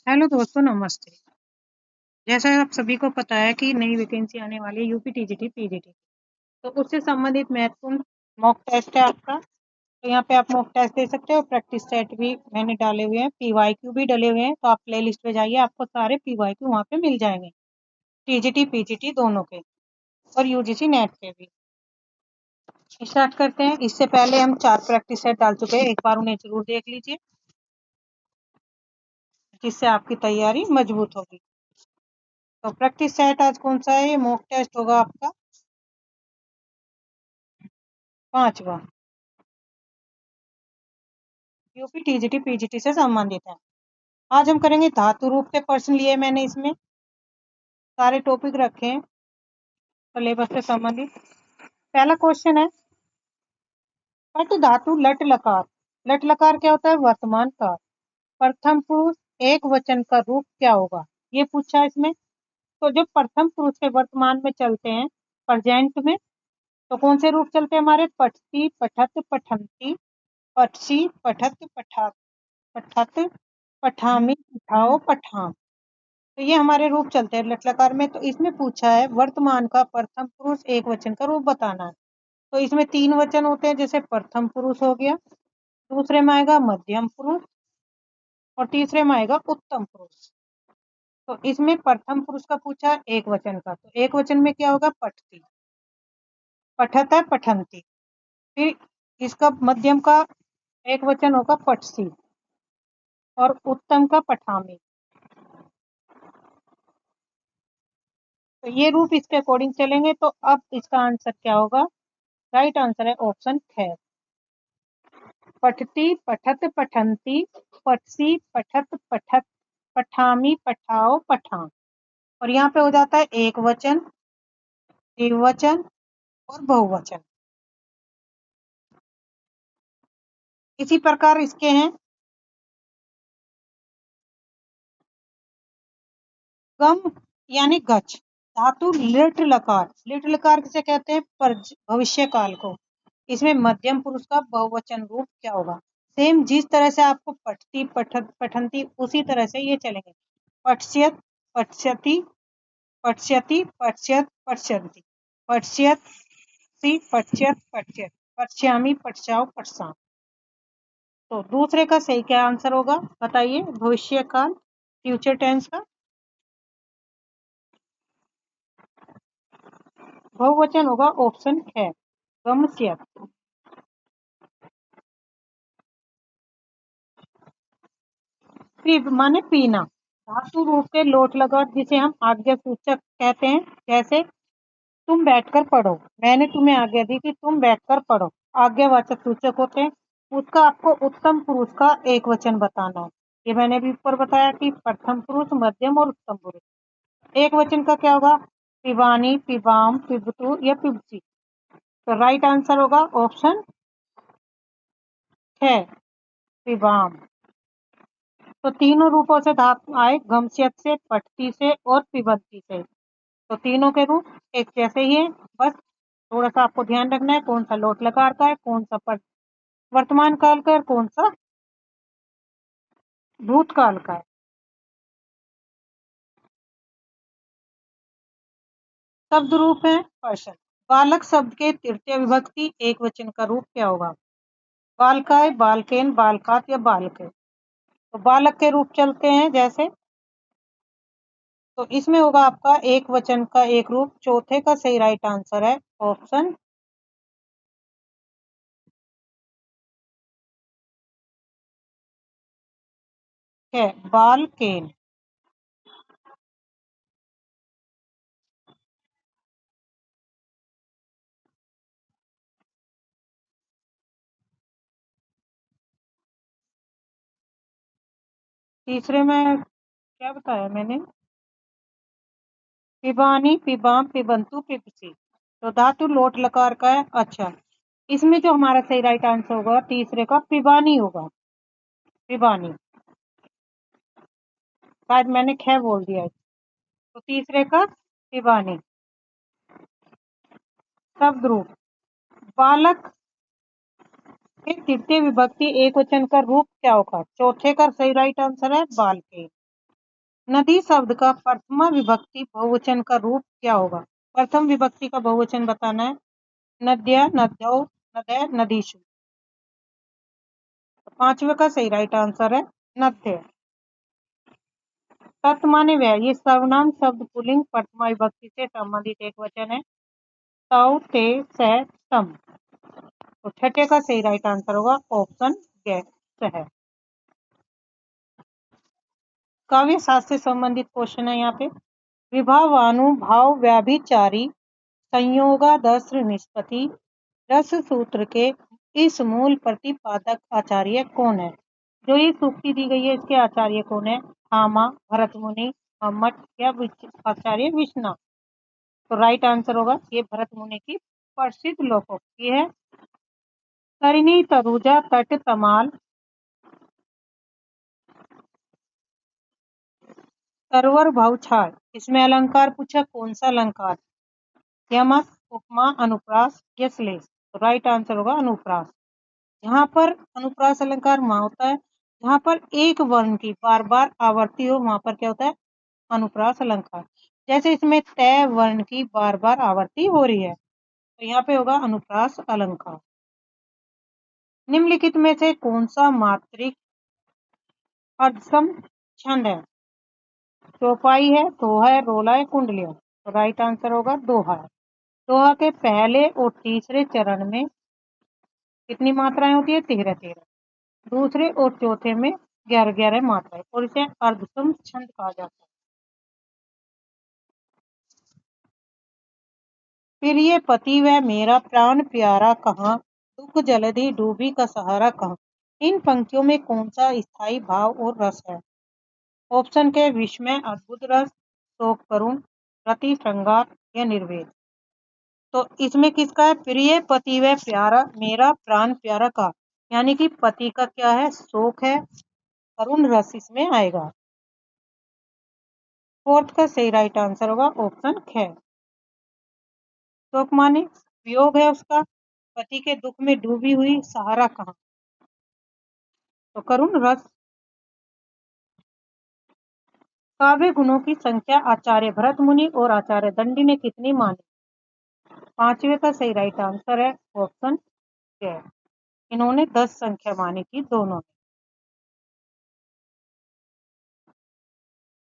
Hello दोस्तों, नमस्ते। जैसा आप सभी को पता है कि नई वैकेंसी आने वाली है यूपी टीजीटी पीजीटी, तो उससे संबंधित महत्वपूर्ण मॉक टेस्ट है आपका। तो यहाँ पे आप मॉक टेस्ट दे सकते हो। प्रैक्टिस सेट भी मैंने डाले हुए हैं, पीवाईक्यू भी डले हुए हैं, तो आप प्ले लिस्ट पे जाइए, आपको सारे पीवाईक्यू वहाँ पे मिल जाएंगे, टीजीटी पीजीटी दोनों के, और यूजीसी नेट पे भी। स्टार्ट करते हैं। इससे पहले हम 4 प्रैक्टिस सेट डाल चुके हैं, एक बार उन्हें जरूर देख लीजिए, जिससे आपकी तैयारी मजबूत होगी। तो प्रैक्टिस सेट आज कौन सा है? ये मॉक टेस्ट होगा आपका 5वां, यूपी टीजीटी पीजीटी से संबंधित है। आज हम करेंगे धातु रूप के प्रश्न लिए मैंने इसमें सारे टॉपिक रखे हैं सिलेबस से संबंधित। पहला क्वेश्चन है, पट धातु लट लकार। लट लकार क्या होता है? वर्तमान काल। प्रथम पुरुष एक वचन का रूप क्या होगा? ये पूछा है इसमें। तो जब प्रथम पुरुष के वर्तमान में चलते हैं, प्रेजेंट में, तो कौन से रूप चलते हैं हमारे? पठती, पठत, पठंती, पठसी, पठत, पठत, पठामी, पठाओ, पठाम। तो ये हमारे रूप चलते हैं लट लकार में। तो इसमें पूछा है वर्तमान का प्रथम पुरुष एक वचन का रूप बताना है। तो इसमें 3 वचन होते हैं, जैसे प्रथम पुरुष हो गया, दूसरे में आएगा मध्यम पुरुष, और तीसरे में आएगा उत्तम पुरुष। तो इसमें प्रथम पुरुष का पूछा एक वचन का, तो एक वचन में क्या होगा? पठती, पठत है, पठंती। फिर इसका मध्यम का एक वचन होगा पठसी, और उत्तम का पठामी। तो ये रूप इसके अकॉर्डिंग चलेंगे। तो अब इसका आंसर क्या होगा? राइट आंसर है ऑप्शन ख, पठती, पठत, पठंती, पठसी, पठत, पठत, पठामी, पठाओ, पठाम। और यहाँ पे हो जाता है एक वचन, द्विवचन और बहुवचन। इसी प्रकार इसके हैं गम यानी गच। धातु लिट लकार। लिट लकार किसे कहते हैं? भविष्य काल को। इसमें मध्यम पुरुष का बहुवचन रूप क्या होगा? सेम जिस तरह से आपको पठती, पठत, पठंती, उसी तरह से ये चलेंगे। पठस्यत, पठस्यति, पठस्यति, पठस्यत, पठस्यन्ति, पठस्यसि, पठस्यत, पठस्यत, पठस्यामि, पठस्याओ, पठसाम। तो दूसरे का सही क्या आंसर होगा बताइए? भविष्य काल, फ्यूचर टेंस का बहुवचन होगा ऑप्शन है गमस्यत। पीब माने पीना। धातु रूप के लोट लगा, जिसे हम आज्ञा सूचक कहते हैं। जैसे तुम बैठकर पढ़ो, मैंने तुम्हें आज्ञा दी कि तुम बैठकर पढ़ो, आज्ञावाचक सूचक होते हैं। उसका आपको उत्तम पुरुष का एक वचन बताना है। ये मैंने भी ऊपर बताया कि प्रथम पुरुष, मध्यम और उत्तम पुरुष। एक वचन का क्या होगा? पिबानी, पिबाम, पिबतु या पिबसी। तो राइट आंसर होगा ऑप्शन है पिबाम। तो तीनों रूपों से धातु आए, गमसियत से, पठती से और पिबंती से। तो तीनों के रूप एक जैसे ही है। बस थोड़ा सा आपको ध्यान रखना है कौन सा लोट लकार का है, कौन सा वर्तमान काल का है, कौन सा भूतकाल का है। शब्द रूप है पर्सन। बालक शब्द के तृतीय विभक्ति एक वचन का रूप क्या होगा? बालकाय, बालकेन, बालकात या बालके। तो बालक के रूप चलते हैं जैसे, तो इसमें होगा आपका एक वचन का एक रूप। चौथे का सही राइट आंसर है ऑप्शन है बालकेन। तीसरे में क्या बताया मैंने? पिबानी, पिबाम, पिबंतु, पिपसी। तो धातु लोट लकार का है। अच्छा, इसमें जो हमारा सही राइट आंसर होगा तीसरे का पिबानी होगा। पिबानी, शायद मैंने ख बोल दिया है। तो तीसरे का पिबानी। शब्द रूप बालक के तृतीय विभक्ति एक वचन का रूप क्या होगा? चौथे का सही राइट आंसर है बालके। नदी शब्द का प्रथमा विभक्ति बहुवचन का रूप क्या होगा? प्रथम विभक्ति का बहुवचन बताना है। नद्य, नद्यौ, नदय, नदीषु। पांचवे का सही राइट आंसर है नद्य। तत् माने वह, ये सर्वनाम शब्द पुल्लिंग प्रथमा विभक्ति से संबंधित एक वचन है। तौ, ते, सह, तम। तो छठे का सही राइट आंसर होगा ऑप्शन ग, सह। काव्य शास्त्र से संबंधित क्वेश्चन है यहाँ पे। विभावानुभाव व्याभिचारी संयोगादर्श निष्पत्ति रस सूत्र के इस मूल प्रतिपादक आचार्य कौन है? जो ये सूक्ति दी गई है इसके आचार्य कौन है? हामा, भरत मुनि, मम्मट या आचार्य विश्वनाथ। तो राइट आंसर होगा ये भरत मुनि की प्रसिद्ध लोकोक्ति है। तरिणी तरुजा तट तमाल तरवर भवछाड़, इसमें अलंकार पूछा, कौन सा अलंकार? यमक, उपमा, अनुप्रास या श्लेष। तो राइट आंसर होगा अनुप्रास। यहाँ पर अनुप्रास अलंकार वहां होता है जहाँ पर एक वर्ण की बार बार आवर्ती हो, वहां पर क्या होता है? अनुप्रास अलंकार। जैसे इसमें तय वर्ण की बार बार आवर्ती हो रही है तो यहाँ पे होगा अनुप्रास अलंकार। निम्नलिखित में से कौन सा मात्रिक अर्धसम छंद है? चौपाई है, दोहा है, रोला है, कुंडलिया। तो राइट आंसर होगा दोहा। दोहा के पहले और तीसरे चरण में कितनी मात्राएं होती है? 13-13। दूसरे और चौथे में 11-11 मात्राएं, और इसे अर्धसम छंद कहा जाता है। प्रिय पति वह मेरा प्राण प्यारा कहाँ, दुख जलधि डूबी का सहारा कहाँ। इन पंक्तियों में कौन सा स्थायी भाव और रस है? ऑप्शन के विस्मय, अद्भुत रस, शोक करुण, रति श्रृंगार या निर्वेद। तो इसमें किसका है? प्रिय पति वह प्यारा मेरा प्राण प्यारा का, यानी कि पति का क्या है? शोक है। करुण रस इसमें आएगा। फोर्थ का सही राइट आंसर होगा ऑप्शन ख। शोक माने वियोग है उसका, पति के दुख में डूबी हुई, सहारा कहाँ? तो करुण रस। काव्य गुणों की संख्या आचार्य भरत मुनि और आचार्य दंडी ने कितनी मानी? पांचवे का सही राइट आंसर है ऑप्शन क। इन्होंने 10 संख्या मानी थी दोनों ने।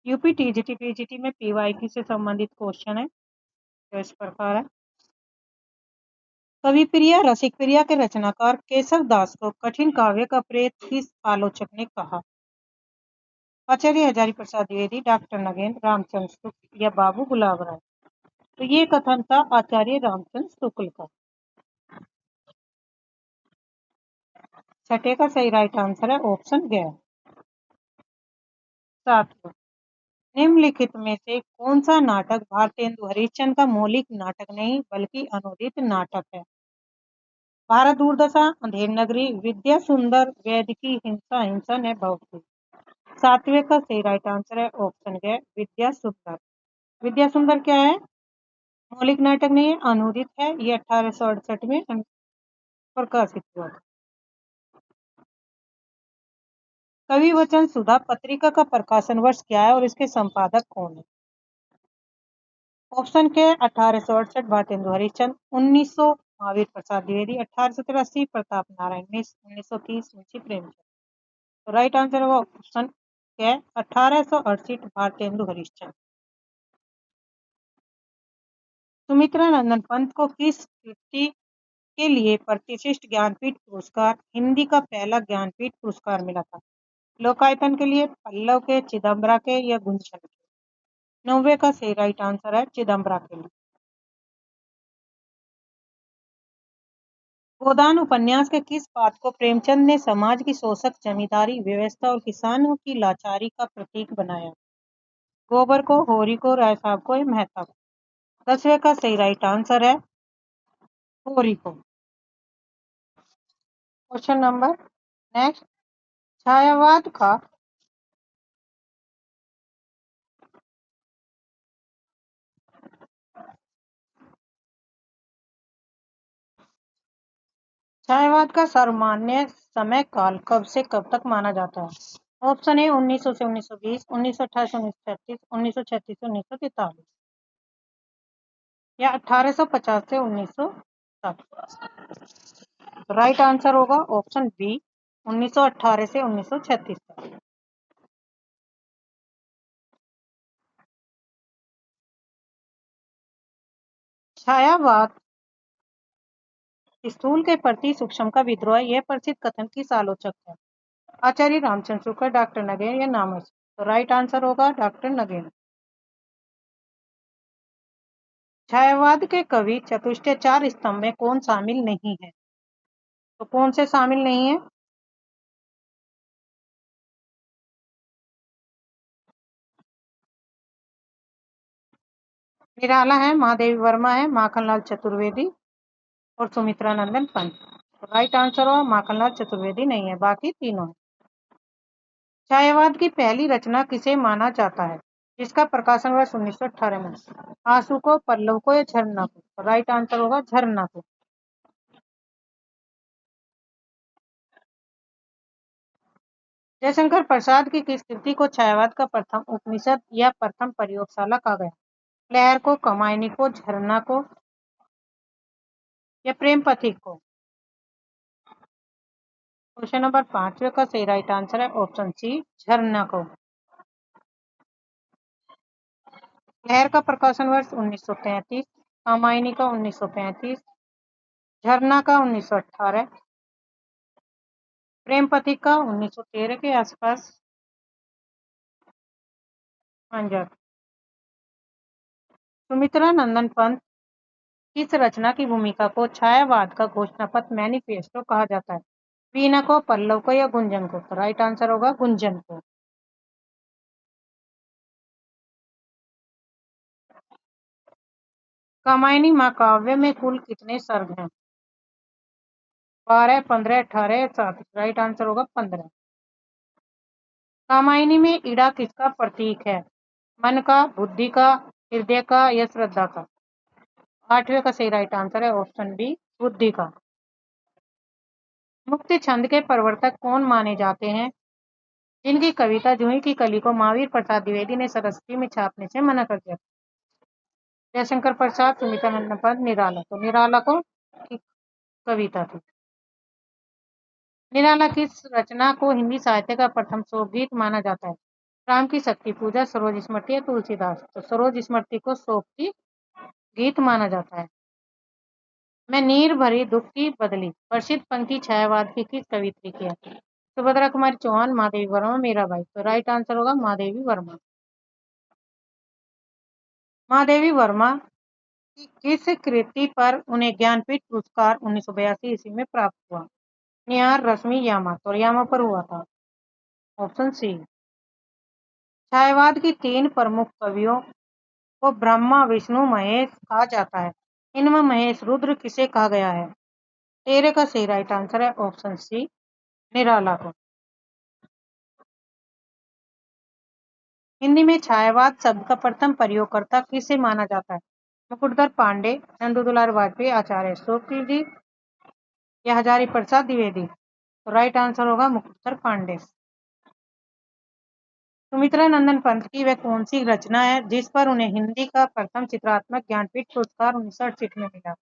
यूपी टीजीटी पीजीटी में पीवाईक्यू से संबंधित क्वेश्चन है जो इस प्रकार है। कवि प्रिया रसिक प्रिया के रचनाकार केशव दास को कठिन काव्य का प्रेत किस आलोचक ने कहा? आचार्य हजारी प्रसाद द्विवेदी, डॉक्टर नगेंद्र, रामचंद्र शुक्ल या बाबू गुलाब राय। तो ये कथन था आचार्य रामचंद्र शुक्ल का। छठे का सही राइट आंसर है ऑप्शन ग। सातवां, निम्नलिखित में से कौन सा नाटक भारतेंदु हरिश्चंद्र का मौलिक नाटक नहीं बल्कि अनुदित नाटक है? भारत दुर्दशा, अंधेर नगरी, विद्या सुंदर, वैद की हिंसा, हिंसा ने भवती। सातवें का सही राइट आंसर है ऑप्शन ग, विद्या सुंदर। विद्या सुंदर क्या है? मौलिक नाटक नहीं है, अनुदित है। ये 1868 में प्रकाशित हुआ। कवि वचन सुधा पत्रिका का प्रकाशन वर्ष क्या है और इसके संपादक कौन है? ऑप्शन के 1868 भारतेंदु हरिश्चंद्र, 1900 महावीर प्रसाद द्विवेदी, 1883 प्रताप नारायण मिश्र, 1930 मुंशी प्रेमचंद। तो राइट आंसर होगा ऑप्शन के 1868 भारतेंदु हरिश्चंद्र। सुमित्रा नंदन पंत को किस कृति के लिए प्रतिष्ठित ज्ञानपीठ पुरस्कार हिंदी का पहला ज्ञानपीठ पुरस्कार मिला था? लोकायतन के लिए, पल्लव के, चिदम्बरा के या गुंजन के। 90 का सही राइट आंसर है चिदम्बरा के लिए। गोदान उपन्यास के किस पात्र को प्रेमचंद ने समाज की शोषक जमींदारी व्यवस्था और किसानों की लाचारी का प्रतीक बनाया? गोबर को, होरी को, राय साहब को या मेहता को। 10वें का सही राइट आंसर है होरी को। क्वेश्चन नंबर नेक्स्ट, छायावाद का छायावाद का सर्वमान्य समय काल कब से कब तक माना जाता है? ऑप्शन ए 1900 से 1920, 1928 से 1936, 1936 से 1943 या 1850 से 1960। राइट आंसर होगा ऑप्शन बी 1918 से 1936 तक। छायावाद स्थूल के प्रति सूक्ष्म का विद्रोह, यह प्रसिद्ध कथन किस आलोचक है? आचार्य रामचंद्र शुक्ल, डॉक्टर नगेन या नामस? तो राइट आंसर होगा डॉक्टर नगेन। छायावाद के कवि चतुष्टय चार स्तंभ में कौन शामिल नहीं है? तो कौन से शामिल नहीं है? निराला है, महादेवी वर्मा है, माखनलाल चतुर्वेदी और सुमित्रा नंदन पंत। तो राइट आंसर हो माखनलाल चतुर्वेदी नहीं है, बाकी तीनों है। छायावाद की पहली रचना किसे माना जाता है जिसका प्रकाशन वर्ष 1918 में? आंसू को, पल्लव को या झरना को? तो राइट आंसर होगा झरना को। जयशंकर प्रसाद की किस कृति को छायावाद का प्रथम उपनिषद या प्रथम प्रयोगशाला कहा गया? लहर को, कमायनी को, झरना को या प्रेम पथिक को? क्वेश्चन नंबर 5 का सही राइट आंसर है ऑप्शन सी झरना को। लहर का प्रकाशन वर्ष 1933, कामायनी का 1935, झरना का 1918, प्रेम पथिक का 1913 के आसपास। आंसर सुमित्रा नंदन पंत किस रचना की भूमिका को छायावाद का घोषणा पत्र मैनिफेस्टो कहा जाता है? वीणा को, पल्लव को या गुंजन को? तो राइट आंसर होगा गुंजन को। कामायनी महाकाव्य में कुल कितने सर्ग हैं? 12, 15, 18, 7? राइट आंसर होगा 15। कामायनी में इड़ा किसका प्रतीक है? मन का, बुद्धि का, हृदय का या श्रद्धा का? 8वें का सही राइट आंसर है ऑप्शन बी बुद्धि का। मुक्ति छंद के प्रवर्तक कौन माने जाते हैं जिनकी कविता जूही की कली को महावीर प्रसाद द्विवेदी ने सरस्वती में छापने से मना कर दिया? जयशंकर प्रसाद, सुमित्रा नंदन पंत, निराला? तो निराला को की कविता थी। निराला किस रचना को हिंदी साहित्य का प्रथम शोक गीत माना जाता है? राम की शक्ति पूजा, सरोज स्मृति या तुलसीदास? तो सरोज स्मृति को शोक की गीत माना जाता है। मैं नीर भरी दुख की बदली प्रसिद्ध पंक्ति छायावाद की किस कवित्री की है? सुभद्रा कुमारी चौहान, महादेवी वर्मा, मीराबाई? तो राइट आंसर होगा महादेवी वर्मा। महादेवी वर्मा की किस कृति पर उन्हें ज्ञानपीठ पुरस्कार 1982 ईस्वी में प्राप्त हुआ? निहार, रश्मि, यामा? तो यामा पर हुआ था, ऑप्शन सी। छायावाद की 3 प्रमुख कवियों को ब्रह्मा, विष्णु, महेश कहा जाता है। इनमें महेश रुद्र किसे कहा गया है? 13 का सही राइट आंसर है ऑप्शन सी निराला को। हिंदी में छायावाद शब्द का प्रथम प्रयोगकर्ता किसे माना जाता है? मुकुटधर पांडे, चंदू दुलार वाजपेयी, आचार्य शुक्ल जी या हजारी प्रसाद द्विवेदी? तो राइट आंसर होगा मुकुटधर पांडे। सुमित्रा नंदन पंत की वह कौन सी रचना है जिस पर उन्हें हिंदी का प्रथम चित्रात्मक ज्ञानपीठ पुरस्कार 1968 में मिला?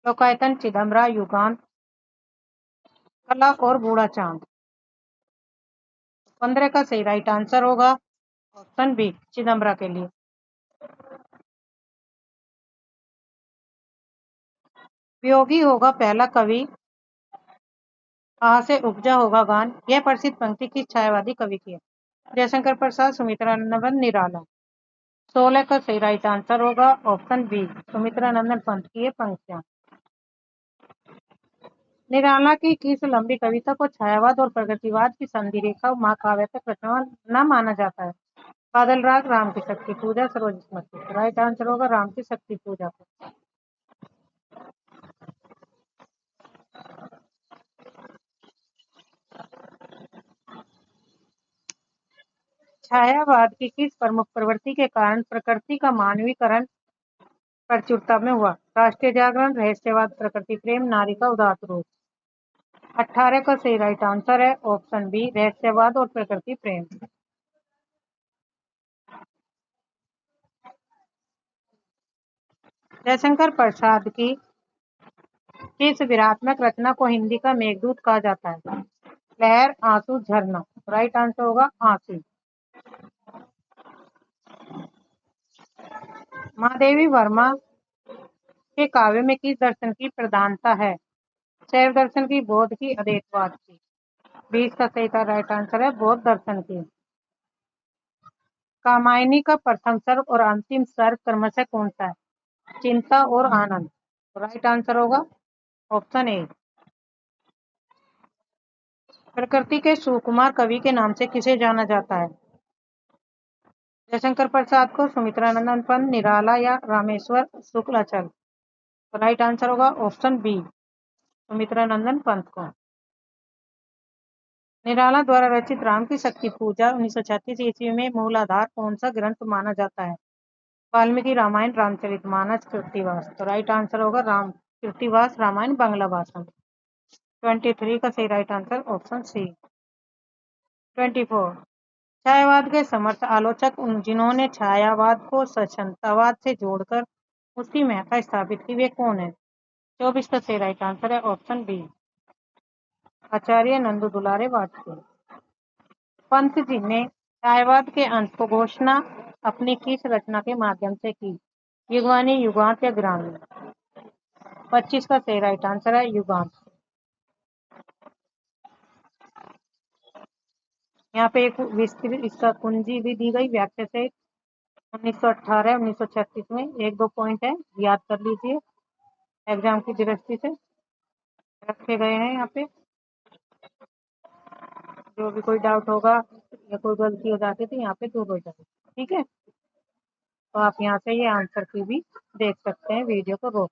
लोकायतन, चिदम्बरा, युगांत, कला और बूढ़ा चांद? 15 का सही राइट आंसर होगा ऑप्शन बी चिदम्बरा के लिए। वियोगी होगा पहला कवि, कहाँ से उपजा होगा गान, यह प्रसिद्ध पंक्ति किस छायावादी कवि की है? जयशंकर प्रसाद, सुमित्रा नंदन, निराला? 16 का सही राइट आंसर होगा ऑप्शन बी सुमित्रा नंदन पंत की ये पंक्तियां। निराला की किस लंबी कविता को छायावाद और प्रगतिवाद की संधि रेखा महाकाव्य तक रचना न माना जाता है? बादल राग, राम की शक्ति पूजा, सरोज स्मृति? राइट आंसर होगा राम की शक्ति पूजा को। छायावाद की किस प्रमुख प्रवृत्ति के कारण प्रकृति का मानवीकरण प्रचुरता में हुआ? राष्ट्रीय जागरण, रहस्यवाद, प्रकृति प्रेम, नारी का उदात्त रूप? 18 का सही राइट आंसर है ऑप्शन बी, रहस्यवाद और प्रकृति प्रेम। जयशंकर प्रसाद की किस विरात्मक रचना को हिंदी का मेघदूत कहा जाता है? लहर, आंसू, झरना। राइट आंसर होगा आंसू। महादेवी वर्मा के काव्य में किस दर्शन की प्रधानता है? शैव दर्शन की, बौद्ध की, अद्वैतवाद की। 20 का सही का राइट आंसर है बौद्ध दर्शन की। कामायनी का प्रथम सर्ग और अंतिम सर्ग क्रमशः कौन सा है? चिंता और आनंद। राइट आंसर होगा ऑप्शन ए। प्रकृति के सुकुमार कवि के नाम से किसे जाना जाता है? जयशंकर प्रसाद को, सुमित्रानंदन पंत, निराला या रामेश्वर शुक्लाचल। राइट आंसर होगा ऑप्शन बी, सुमित्रानंदन पंत को। निराला द्वारा रचित राम की शक्ति पूजा 1936 ईस्वी में मूल आधार कौन सा ग्रंथ माना जाता है? वाल्मीकि रामायण, रामचरितमानस, कृत्तिवास। तो राइट आंसर होगा राम कृत्तिवास रामायण बांग्ला भाषा। 23 का सही राइट आंसर ऑप्शन सी। 24 छायावाद के समर्थ आलोचक जिन्होंने छायावाद को सचंतावाद से जोड़कर उसकी महत्ता स्थापित की, वे कौन है? 24 का सही राइट आंसर है ऑप्शन बी, आचार्य नंदू दुलारे वाजपेयी। पंत जी ने छायावाद के अंत को घोषणा अपनी किस रचना के माध्यम से की? युगवाणी, युगांत या ग्रामीण। 25 का सही राइट आंसर है युगांत। यहाँ पे एक विस्तृत इसका कुंजी भी दी गई व्याख्या से 1918 1936 में। एक दो पॉइंट है, याद कर लीजिए, एग्जाम की दृष्टि से रखे गए हैं यहाँ पे। जो भी कोई डाउट होगा या कोई गलती हो जाती तो यहाँ पे दूर हो जाएगी। ठीक है, तो आप यहाँ से ये आंसर की भी देख सकते हैं वीडियो को रोक